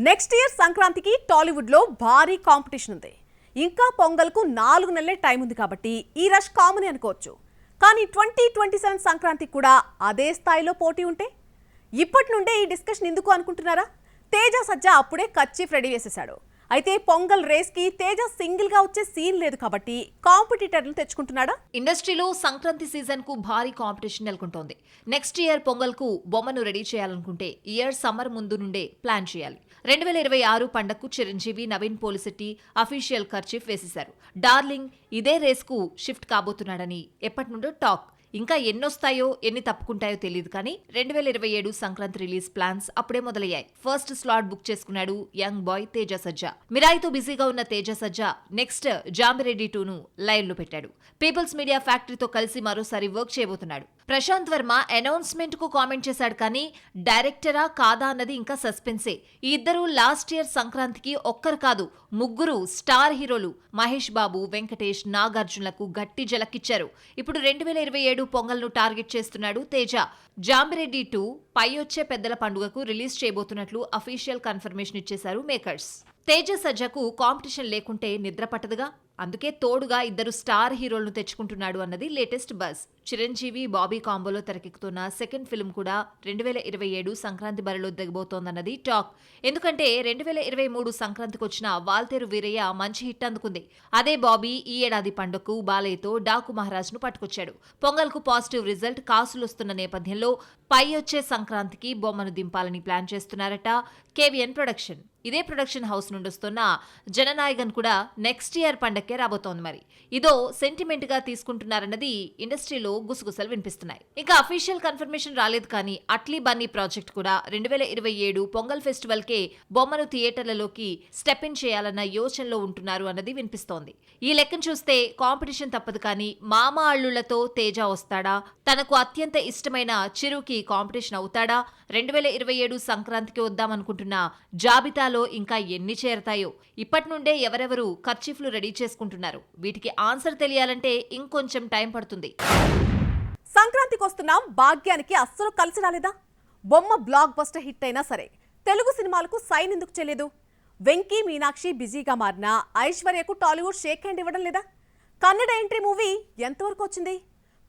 Next year సంక్రాంతికి టాలీవుడ్ లో భారీ కాంపిటీషన్ ఉంది. ఇంకా పొంగల్కు 4 నెలలే టైం ఉంది కాబట్టి ఈ రష్ కామన్ అనుకోవచ్చు. కానీ 2027 సంక్రాంతికి కూడా అదే స్థాయిలో పోటీ ఉంటే ఇప్పటి నుండే ఈ డిస్కషన్ ఎందుకు అనుకుంటున్నారా? తేజ సజ్జా అప్పుడే కర్చీఫ్ రెడీ చేసేశాడు. అయితే పొంగల్ రేస్ కి తేజ సింగిల్ గా వచ్చే సీన్ లేదు కాబట్టి కాంపిటీటర్లు తెచ్చుకుంటున్నాడా? ఇండస్ట్రీలో సంక్రాంతి సీజన్ కు భారీ కాంపిటీషన్ నెలకొంటోంది. నెక్స్ట్ ఇయర్ పొంగల్ కు బొమ్మను రెడీ చేయాలనుకుంటే ఇయర్ సమ్మర్ ముందు నుండే ప్లాన్ చేయాలి. 2026 పండగకు చిరంజీవి, నవీన్ పోలిశెట్టి అఫీషియల్ కర్చీఫ్ వేసేశారు. డార్లింగ్ ఇదే రేస్ కు షిఫ్ట్ కాబోతున్నాడని ఎప్పటి నుండో టాక్. ఇంకా ఎన్నొస్తాయో ఎన్ని తప్పుకుంటాయో తెలియదు కానీ 2027 సంక్రాంతి రిలీజ్ ప్లాన్స్ అప్పుడే మొదలయ్యాయి. ఫస్ట్ స్లాట్ బుక్ చేసుకున్నాడు యంగ్ బాయ్ తేజ సజ్జా. మిరాయితో బిజీగా ఉన్న తేజ సజ్జా నెక్స్ట్ జాంబిరెడ్డి 2ను లైన్ లో పెట్టాడు. పీపుల్స్ మీడియా ఫ్యాక్టరీతో కలిసి మరోసారి వర్క్ చేయబోతున్నాడు. ప్రశాంత్ వర్మ అనౌన్స్మెంట్ కు కామెంట్ చేశాడు కానీ డైరెక్టరా కాదా అన్నది ఇంకా సస్పెన్సే. ఈ ఇద్దరు లాస్ట్ ఇయర్ సంక్రాంతికి ఒక్కరు కాదు ముగ్గురు స్టార్ హీరోలు మహేష్ బాబు, వెంకటేష్, నాగార్జునలకు గట్టి జలకిచ్చారు. ఇప్పుడు 2027 పొంగల్ను టార్గెట్ చేస్తున్నాడు తేజ. జాంబిరెడ్డి 2 పై వచ్చే పెద్దల పండుగకు రిలీజ్ చేయబోతున్నట్లు అఫీషియల్ కన్ఫర్మేషన్ ఇచ్చేశారు మేకర్స్. తేజ సజ్జకు కాంపిటీషన్ లేకుంటే నిద్ర పట్టదుగా, అందుకే తోడుగా ఇద్దరు స్టార్ హీరోలను తెచ్చుకుంటున్నాడు అన్నది లేటెస్ట్ బజ్. చిరంజీవి, బాబీ కాంబోలో తెరకెక్కుతున్న సెకండ్ ఫిల్మ్ కూడా 2027 సంక్రాంతి బరిలో దిగబోతోందన్నది టాక్. ఎందుకంటే 2023 సంక్రాంతికి వచ్చిన వాల్తేరు వీరయ్య మంచి హిట్ అందుకుంది. అదే బాబీ ఈ ఏడాది పండుగకు బాలయ్యతో డాకు మహారాజ్ ను పట్టుకొచ్చాడు. పొంగల్కు పాజిటివ్ రిజల్ట్ కాసులొస్తున్న నేపథ్యంలో పై వచ్చే సంక్రాంతికి బొమ్మను దింపాలని ప్లాన్ చేస్తున్నారట కేవీఎన్ ప్రొడక్షన్. ఇదే ప్రొడక్షన్ హౌస్ నుండి వస్తున్న జననాయకన్ కూడా నెక్స్ట్ ఇయర్ పండక్కే రాబోతోంది. మరి ఇదో సెంటిమెంట్ గా తీసుకుంటున్నారన్నది ఇండస్ట్రీలో గుసగుసలు వినిపిస్తున్నాయి. ఇంకా అఫీషియల్ కన్ఫర్మేషన్ రాలేదు కానీ అట్లీ బన్నీ ప్రాజెక్ట్ కూడా 2027 పొంగల్ ఫెస్టివల్ కే బొమ్మను థియేటర్లలోకి స్టెప్ ఇన్ చేయాలన్న యోచనలో ఉంటున్నారు అన్నది వినిపిస్తోంది. ఈ లెక్కను చూస్తే కాంపిటీషన్ తప్పదు కానీ మామ అల్లుళ్లతో తేజ వస్తాడా? తనకు అత్యంత ఇష్టమైన చిరుకి కాంపిటీషన్ అవుతాడా? 2027 సంక్రాంతికి వద్దామనుకుంటున్న జాబితాలో ఇంకా ఎన్ని చేరతాయో. ఇప్పటి నుండే ఎవరెవరు కర్చీఫ్లు రెడీ చేసుకుంటున్నారు. వీటికి ఆన్సర్ తెలియాలంటే ఇంకొంచెం టైం పడుతుంది. సంక్రాంతికి వస్తున్నాం, భాగ్యానికి అస్సలు కలిసి రాలేదా? బొమ్మ బ్లాక్ బస్టర్ హిట్ అయినా సరే తెలుగు సినిమాలకు సైన్ ఎందుకు చేయలేదు? వెంకీ, మీనాక్షి బిజీగా మారినా ఐశ్వర్యకు టాలీవుడ్ షేక్ హ్యాండ్ ఇవ్వడం లేదా? కన్నడ ఎంట్రీ మూవీ ఎంతవరకు వచ్చింది?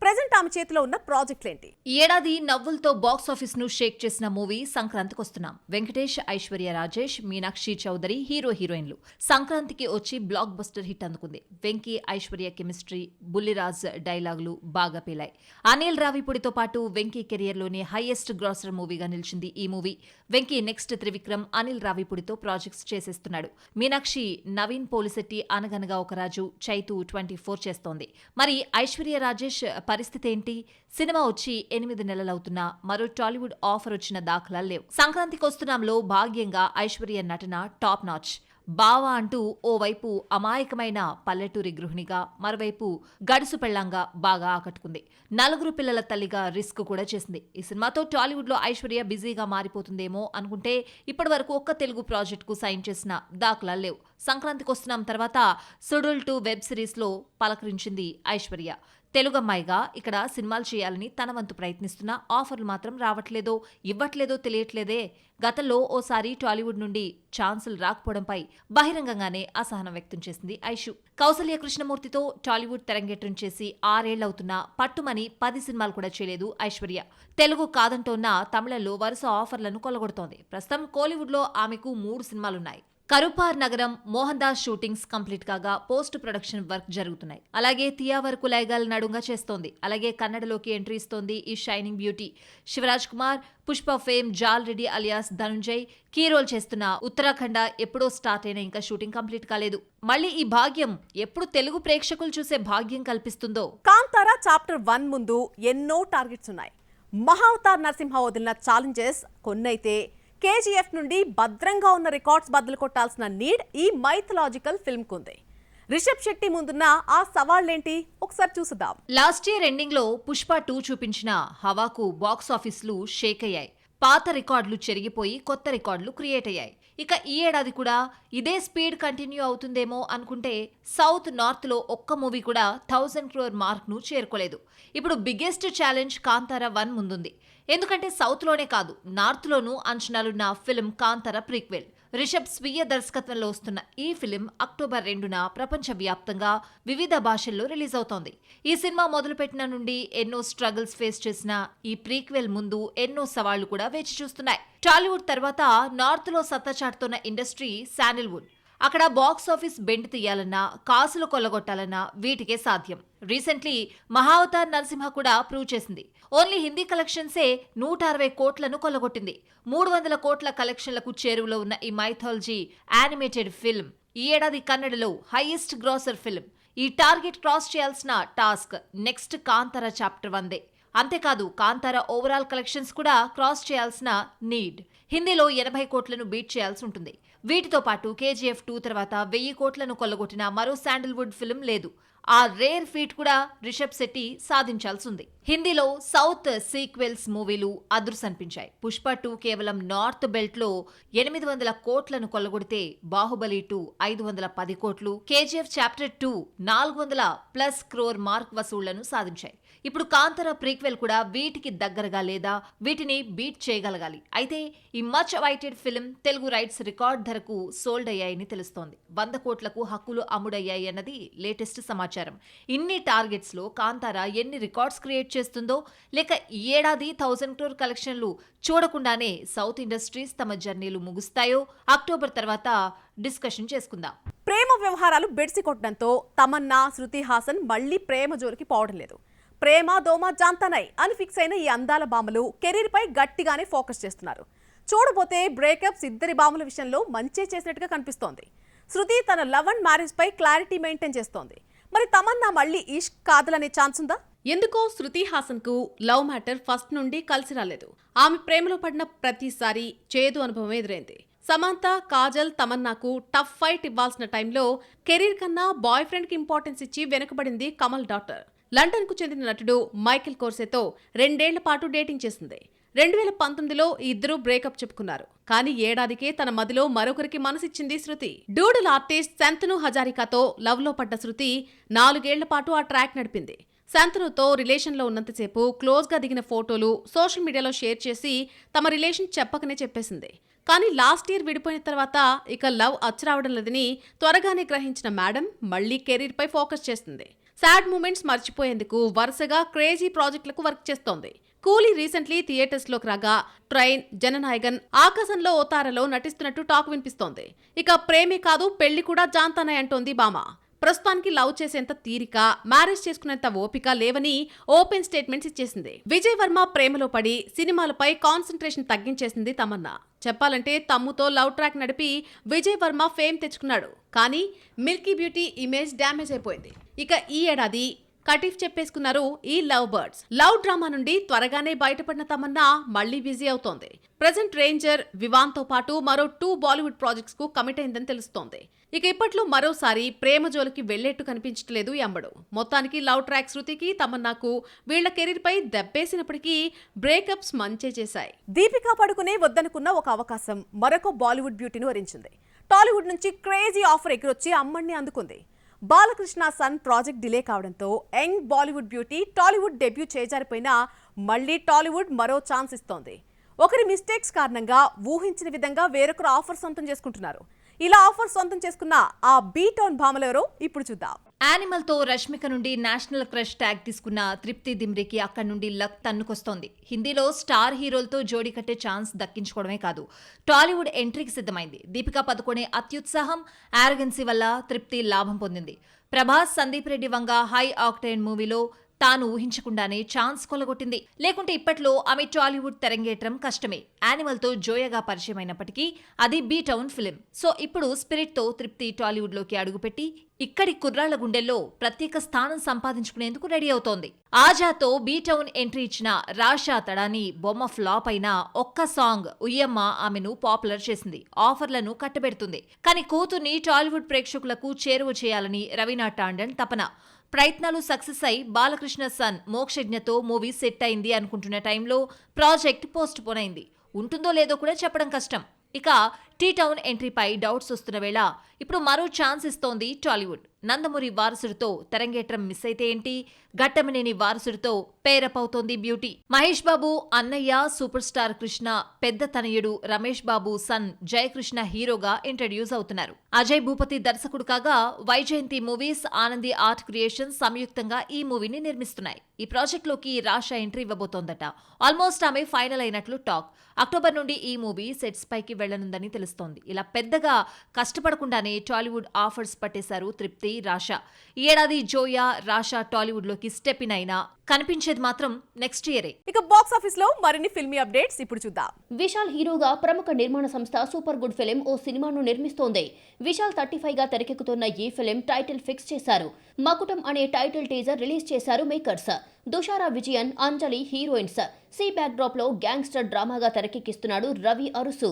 ప్రెజెంట్ ఆమె చేతిలో ఉన్న ప్రాజెక్టులేంటి? ఈ ఏడాది నవ్వులతో బాక్స్ ఆఫీస్ ను షేక్ చేసిన మూవీ సంక్రాంతికి వస్తున్నాం. వెంకటేష్, ఐశ్వర్య రాజేష్, మీనాక్షి చౌదరి హీరోయిన్లు. సంక్రాంతికి వచ్చి బ్లాక్ బస్టర్ హిట్ అందుకుంది. వెంకీ, ఐశ్వర్య కెమిస్ట్రీ, బుల్లిరాజ్ డైలాగులు బాగా పేలాయి. అనిల్ రావిపూడితో పాటు వెంకీ కెరియర్ లోనే హైయెస్ట్ గ్రాసర్ మూవీగా నిలిచింది ఈ మూవీ. వెంకీ నెక్స్ట్ త్రివిక్రమ్, అనిల్ రావిపూడితో ప్రాజెక్ట్స్ చేసేస్తున్నాడు. మీనాక్షి నవీన్ పోలిశెట్టి, అనగనగా ఒక రాజు, చైతు 24 చేస్తోంది. మరి ఐశ్వర్య రాజేష్ పరిస్థితి ఏంటి? సినిమా వచ్చి 8 నెలలవుతున్నా మరో టాలీవుడ్ ఆఫర్ వచ్చిన దాఖలాలు లేవు. సంక్రాంతికి వస్తున్నాంలో భాగ్యంగా ఐశ్వర్య నటన టాప్ నాచ్. బావా అంటూ ఓవైపు అమాయకమైన పల్లెటూరి గృహిణిగా, మరోవైపు గడుసు పెళ్లంగా బాగా ఆకట్టుకుంది. 4 పిల్లల తల్లిగా రిస్క్ కూడా చేసింది. ఈ సినిమాతో టాలీవుడ్ లో ఐశ్వర్య బిజీగా మారిపోతుందేమో అనుకుంటే ఇప్పటి వరకు ఒక్క తెలుగు ప్రాజెక్ట్ కు సైన్ చేసిన దాఖలాలు లేవు. సంక్రాంతికి వస్తున్నాం తర్వాత సుడుల్ 2 వెబ్ సిరీస్ లో పలకరించింది ఐశ్వర్య. తెలుగమ్మాయిగా ఇక్కడ సినిమాలు చేయాలని తన వంతు ప్రయత్నిస్తున్నా ఆఫర్లు మాత్రం రావట్లేదో ఇవ్వట్లేదో తెలియట్లేదే. గతంలో ఓసారి టాలీవుడ్ నుండి ఛాన్సులు రాకపోవడంపై బహిరంగంగానే అసహనం వ్యక్తం చేసింది ఐషు. కౌసల్య కృష్ణమూర్తితో టాలీవుడ్ తెరంగేట్రం చేసి 6 ఏళ్లవుతున్నా పట్టుమని 10 సినిమాలు కూడా చేయలేదు ఐశ్వర్య. తెలుగు కాదంటోన్న తమిళంలో వరుస ఆఫర్లను కొల్లగొడుతోంది. ప్రస్తుతం కోలీవుడ్ లో ఆమెకు 3 సినిమాలున్నాయి. కరుపార్ నగరం, మోహన్ దాస్ షూటింగ్స్ కంప్లీట్ కాగా పోస్ట్ ప్రొడక్షన్ వర్క్ జరుగుతున్నాయి. అలాగే తియా వరకు లైగాల్ నడుంగా చేస్తోంది. అలాగే కన్నడలోకి ఎంట్రీ ఇస్తోంది ఈ shining beauty. Shivaraj Kumar, Pushpa fame Jaali Reddy alias Dhananjay key role చేస్తున్న ఉత్తరాఖండ ఎప్పుడో స్టార్ట్ అయినా ఇంకా షూటింగ్ కంప్లీట్ కాలేదు. మళ్ళీ ఈ భాగ్యం ఎప్పుడు తెలుగు ప్రేక్షకులు చూసే భాగ్యం కల్పిస్తుందో. కాంతారా చాప్టర్ 1 ముందు ఎన్నో టార్గెట్స్ ఉన్నాయి. మహావతార్ నరసింహ వదిలిన ఛాలెంజెస్ కొన్నైతే కేజీఎఫ్ నుండి భద్రంగా ఉన్న రికార్డ్స్ బద్దలు కొట్టాల్సిన నీడ్ ఈ మైథలాజికల్ ఫిల్మ్ కుంది. రిషబ్ శెట్టి ముందున్న ఆ సవాళ్లేంటి ఒకసారి చూసుదాం. లాస్ట్ ఇయర్ ఎండింగ్ లో పుష్ప 2 చూపించిన హవాకు బాక్స్ ఆఫీసులు షేక్ అయ్యాయి. పాత రికార్డులు చెరిగిపోయి కొత్త రికార్డులు క్రియేట్ అయ్యాయి. ఇక ఈ ఏడాది కూడా ఇదే స్పీడ్ కంటిన్యూ అవుతుందేమో అనుకుంటే సౌత్ నార్త్ లో ఒక్క మూవీ కూడా 1000 crore మార్క్ ను చేరుకోలేదు. ఇప్పుడు బిగ్గెస్ట్ ఛాలెంజ్ కాంతారా 1 ముందుంది. ఎందుకంటే సౌత్ లోనే కాదు నార్త్ లోనూ అంచనాలున్న ఫిల్మ్ కాంతారా ప్రీక్వెల్. రిషబ్ స్వీయ దర్శకత్వంలో వస్తున్న ఈ ఫిలిం అక్టోబర్ 2న ప్రపంచవ్యాప్తంగా వివిధ భాషల్లో రిలీజ్ అవుతోంది. ఈ సినిమా మొదలుపెట్టిన నుండి ఎన్నో స్ట్రగుల్స్ ఫేస్ చేసిన ఈ ప్రీక్వెల్ ముందు ఎన్నో సవాళ్లు కూడా వేచి చూస్తున్నాయి. టాలీవుడ్ తర్వాత నార్త్ లో సత్తా చాటుతున్న ఇండస్ట్రీ శాండిల్వుడ్. అక్కడ బాక్స్ ఆఫీస్ బెండ్ తీయాలన్నా, కాసులు కొల్లగొట్టాలన్నా వీటికే సాధ్యం. రీసెంట్లీ మహావతార్ నరసింహ కూడా ప్రూవ్ చేసింది. ఓన్లీ హిందీ కలెక్షన్సే 160 కోట్లను కొల్లగొట్టింది. 300 కోట్ల కలెక్షన్లకు చేరువలో ఉన్న ఈ మైథాలజీ యానిమేటెడ్ ఫిల్మ్ ఈ ఏడాది కన్నడలో హైయెస్ట్ గ్రాసర్ ఫిల్మ్. ఈ టార్గెట్ క్రాస్ చేయాల్సిన టాస్క్ నెక్స్ట్ కాంతార చాప్టర్ 1దే. అంతేకాదు కాంతార ఓవరాల్ కలెక్షన్స్ కూడా క్రాస్ చేయాల్సిన నీడ్. హిందీలో 80 కోట్లను బీట్ చేయాల్సి ఉంటుంది. వీటితో పాటు KGF 2 తర్వాత 1000 కోట్లను కొల్లగొట్టిన మరో శాండిల్వుడ్ ఫిల్మ్ లేదు. ఆ రేర్ ఫీట్ కూడా రిషబ్ శెట్టి సాధించాల్సింది. హిందీలో సౌత్ సీక్వెల్స్ మూవీలు అదుర్స్ అనిపించాయి. పుష్ప 2 కేవలం నార్త్ బెల్ట్ లో 800 కోట్లను కొల్లగొడితే బాహుబలి 2 510 కోట్లు, KGF చాప్టర్ 2 400+ క్రోర్ మార్క్ వసూళ్లను సాధించాయి. ఇప్పుడు కాంతార ప్రీక్వెల్ కూడా వీటికి దగ్గరగా లేదా వీటిని బీట్ చేయగలగాలి. అయితే ఈ much awaited film Telugu rights record ధరకు సోల్డ్ అయ్యాయని తెలుస్తోంది. 100 కోట్లకు హక్కులు అమ్ముడయ్యాయి అన్నది లేటెస్ట్ సమాచారం. ఇన్ని టార్గెట్స్ లో కాంతార ఎన్ని రికార్డ్స్ క్రియేట్ చేస్తుందో, లేక ఈ ఏడాది 1000 క్రోర్ కలెక్షన్లు చూడకుండానే సౌత్ ఇండస్ట్రీస్ తమ జర్నీలు ముగుస్తాయో అక్టోబర్ తర్వాత డిస్కషన్ చేసుకుందాం. ప్రేమ వ్యవహారాలు బెడిసి కొట్టడంతో తమన్నా, శృతి హాసన్ మళ్లీ ప్రేమ జోలికి పోవడం లేదు. ప్రేమ దోమ జాంతనై అని ఫిక్స్ అయిన ఈ అందాల బామలు కెరీర్ పై గట్టిగానే ఫోకస్ చేస్తున్నారు. చూడబోతే బ్రేకప్స్ ఇద్దరి బామల విషయంలో మంచి చేసినట్టుగా కనిపిస్తోంది. శృతి తన లవ్ అండ్ మ్యారేజ్ పై క్లారిటీ మెయింటైన్ చేస్తోంది. మరి తమన్నా మళ్ళీ ఇష్క్ కాదలనే ఛాన్స్ ఉందా? ఎందుకో శృతి హాసన్ కు లవ్ మ్యాటర్ ఫస్ట్ నుండి కలిసి రాలేదు. ఆమె ప్రేమలో పడిన ప్రతిసారి చేదు అనుభవం ఎదురైంది. సమంత, కాజల్, తమన్నాకు టఫ్ ఫైట్ ఇవ్వాల్సిన టైంలో కెరీర్ కన్నా బాయ్ ఫ్రెండ్ కి ఇంపార్టెన్స్ ఇచ్చి వెనుకబడింది కమల్ డాటర్. లండన్ కు చెందిన నటుడు మైకేల్ కోర్సేతో 2 ఏళ్ల పాటు డేటింగ్ చేసింది. 2019లో ఈ ఇద్దరు బ్రేకప్ చెప్పుకున్నారు. కానీ ఏడాదికే తన మదిలో మరొకరికి మనసిచ్చింది శృతి. డూడల్ ఆర్టిస్ట్ శంతను హజారికాతో లవ్ లో పడ్డ శృతి 4 ఏళ్ల పాటు ఆ ట్రాక్ నడిపింది. శంతనుతో రిలేషన్లో ఉన్నంతసేపు క్లోజ్గా దిగిన ఫోటోలు సోషల్ మీడియాలో షేర్ చేసి తమ రిలేషన్ చెప్పకనే చెప్పేసింది. కానీ లాస్ట్ ఇయర్ విడిపోయిన తర్వాత ఇక లవ్ అచ్చరావడం లేదని త్వరగానే గ్రహించిన మేడం మళ్లీ కెరీర్ పై ఫోకస్ చేస్తుంది. సాడ్ మూమెంట్స్ మర్చిపోయేందుకు వరుసగా క్రేజీ ప్రాజెక్టులకు వర్క్ చేస్తోంది. కూలీ రీసెంట్లీ థియేటర్స్ లోకి రాగా, ట్రైన్, జననాయగన్, ఆకాశంలో ఓ తారలో నటిస్తున్నట్టు టాక్ వినిపిస్తోంది. ఇక ప్రేమే కాదు పెళ్లి కూడా జాంతానే అంటోంది భామ. ప్రస్తుతానికి లవ్ చేసేంత తీరిక, మ్యారేజ్ చేసుకునేంత ఓపిక లేవని ఓపెన్ స్టేట్మెంట్స్ ఇచ్చేసింది. విజయ్ వర్మ ప్రేమలో పడి సినిమాలపై కాన్సంట్రేషన్ తగ్గించేసింది తమన్నా. చెప్పాలంటే తమ్ముతో లవ్ ట్రాక్ నడిపి విజయ్ వర్మ ఫేమ్ తెచ్చుకున్నాడు. కానీ మిల్కీ బ్యూటీ ఇమేజ్ డ్యామేజ్ అయిపోయింది. ఇక ఈ ఏడాది కటీఫ్ చెప్పేసుకున్నారు ఈ లవ్ బర్డ్స్. లవ్ డ్రామా నుండి త్వరగానే బయటపడిన తమన్నా మళ్లీ బిజీ అవుతోంది. ప్రెజెంట్ రేంజర్, వివాన్ తో పాటు మరో 2 బాలీవుడ్ ప్రాజెక్ట్స్ కు కమిట్ అయిందని తెలుస్తోంది. ఇక ఇప్పట్లో మరోసారి ప్రేమ జోలికి వెళ్లేట్టు కనిపించట్లేదు ఈ అమ్మడు. మొత్తానికి లవ్ ట్రాక్ శృతికి, తమన్నాకు వీళ్ల కెరీర్ పై దెబ్బేసినప్పటికీ బ్రేకప్స్ మంచే చేశాయి. దీపికా పడుకునే వద్దనుకున్న ఒక అవకాశం మరొక బాలీవుడ్ బ్యూటీని వరించింది. టాలీవుడ్ నుంచి క్రేజీ ఆఫర్ ఎగిరొచ్చి అమ్మడిని అందుకుంది. బాలకృష్ణ సన్ ప్రాజెక్ట్ డిలే కావడంతో young Bollywood beauty Tollywood debut చేజారిపోయినా మళ్లీ టాలీవుడ్ మరో ఛాన్స్ ఇస్తోంది. ఒకరి మిస్టేక్స్ కారణంగా ఊహించిన విధంగా వేరొకరు ఆఫర్ సొంతం చేసుకుంటున్నారు. ఇలా ఆఫర్ సొంతం చేసుకున్న ఆ బీ టౌన్ భామలెవరో ఇప్పుడు చూద్దాం. యానిమల్ తో రష్మిక నుండి నేషనల్ క్రష్ ట్యాగ్ తీసుకున్న తృప్తి దిమ్రికి అక్కడి నుండి లక్ తన్నుకొస్తోంది. హిందీలో స్టార్ హీరోలతో జోడీ కట్టే ఛాన్స్ దక్కించుకోవడమే కాదు, టాలీవుడ్ ఎంట్రీకి సిద్ధమైంది. దీపికా పదుకొనే అత్యుత్సాహం, ఆరోగెన్సీ వల్ల తృప్తి లాభం పొందింది. ప్రభాస్, సందీప్ రెడ్డి వంగ హై ఆక్టైన్ మూవీలో తాను ఊహించకుండానే ఛాన్స్ కొలగొట్టింది. లేకుంటే ఇప్పట్లో ఆమె టాలీవుడ్ తెరంగేట్రం కష్టమే. యానిమల్ తో జోయగా పరిచయం అయినప్పటికీ అది బీ టౌన్ ఫిలిం. సో ఇప్పుడు స్పిరిట్ తో తృప్తి టాలీవుడ్ లోకి అడుగుపెట్టి ఇక్కడి కుర్రాళ్ల గుండెల్లో ప్రత్యేక స్థానం సంపాదించుకునేందుకు రెడీ అవుతోంది. ఆజాతో బీ టౌన్ ఎంట్రీ ఇచ్చిన రాషా తడాని బొమ్మ ఫ్లాప్ అయినా ఒక్క సాంగ్ ఉయ్యమ్మ ఆమెను పాపులర్ చేసింది, ఆఫర్లను కట్టబెడుతుంది. కానీ కూతుర్ని టాలీవుడ్ ప్రేక్షకులకు చేరువ చేయాలని రవీనా టాండన్ తపన. ప్రయత్నాలు సక్సెస్ అయి బాలకృష్ణ సన్ మోక్షజ్ఞతో మూవీ సెట్ అయింది అనుకుంటున్న టైంలో ప్రాజెక్ట్ పోస్ట్ పోన్ అయింది. ఉంటుందో లేదో కూడా చెప్పడం కష్టం. ఇక టీ టౌన్ ఎంట్రీపై డౌట్స్ వస్తున్న వేళ ఇప్పుడు మరో ఛాన్స్ ఇస్తోంది టాలీవుడ్. నందమూరి వారసుడితో తెరంగేట్రం మిస్ అయితే ఏంటి, ఘట్టమనేని వారసుడితో పేరప్ అవుతోంది బ్యూటీ. మహేష్ బాబు అన్నయ్య, సూపర్ స్టార్ కృష్ణ పెద్ద తనయుడు రమేష్ బాబు సన్ జయకృష్ణ హీరోగా ఇంట్రడ్యూస్ అవుతున్నారు. అజయ్ భూపతి దర్శకుడు కాగా Vyjayanthi movies, Anandi art creations సంయుక్తంగా ఈ మూవీని నిర్మిస్తున్నాయి. ఈ ప్రాజెక్ట్లోకి రాషా ఎంట్రీ ఇవ్వబోతోందట. ఆల్మోస్ట్ ఆమె ఫైనల్ అయినట్లు టాక్. అక్టోబర్ నుండి ఈ మూవీ సెట్స్ పైకి వెళ్లనుందని తెలుస్తోంది. ఇలా పెద్దగా కష్టపడకుండానే టాలీవుడ్ ఆఫర్స్ పట్టేశారు తృప్తి, రాషా. ఈ ఏడాది జోయా, రాషా టాలీవుడ్ లోకి స్టెప్ ఇన్ అయినా కనిపించేది మాత్రం నెక్స్ట్ ఇయరే. ఇక బాక్స్ ఆఫీస్ లో మరిన్ని ఫిల్మీ అప్డేట్స్ ఇప్పుడు చూద్దాం. విశాల్ హీరోగా ప్రముఖ నిర్మాణ సంస్థ సూపర్ గుడ్ ఫిలిం ఓ సినిమాను నిర్మిస్తోంది. విశాల్ 35 గా తెరకెక్కుతున్న ఈ ఫిలిం టైటిల్ ఫిక్స్ చేశారు. మకుటం అనే టైటిల్ టీజర్ రిలీజ్ చేశారు makers. Dushara Vijayan, Anjali heroines. Sea back drop లో గ్యాంగ్స్టర్ డ్రామాగా తెరకెక్కిస్తున్నాడు రవి అరుసు.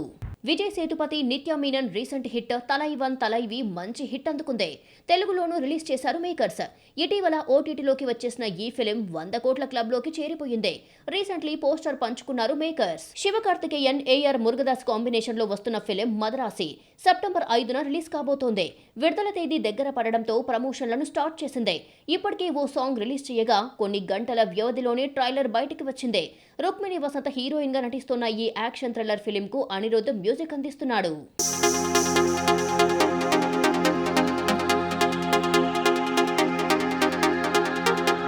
విజయ్ సేతుపతి, నిత్య మీనన్ రీసెంట్ హిట్ తలైవన్ తలైవి మంచి హిట్ అందుకుంది. తెలుగులోనూ రిలీజ్ చేశారు మేకర్స్. ఇటీవల ఓటీటీలోకి వచ్చేసిన ఈ ఫిలిం 100 కోట్ల క్లబ్ లోకి చేరిపోయింది. రీసెంట్లీ పోస్టర్ పంచుకున్నారు మేకర్స్. శివకార్తికేయన్, ఏఆర్ మురుగదాస్ కాంబినేషన్ లో వస్తున్న ఫిలిం మదరాసి సెప్టెంబర్ 5న రిలీజ్ కాబోతోంది. విడుదల తేదీ దగ్గర పడడంతో ప్రమోషన్లను స్టార్ట్ చేసింది. ఇప్పటికే ఓ సాంగ్ రిలీజ్ చేయగా కొన్ని గంటల వ్యవధిలోనే ట్రైలర్ బయటికి వచ్చింది. రుక్మిణి వసంత హీరోయిన్ గా నటిస్తున్న ఈ యాక్షన్ థ్రిల్లర్ ఫిలిం కు అనిరుద్ధ్ మ్యూజిక్ అందిస్తున్నాడు.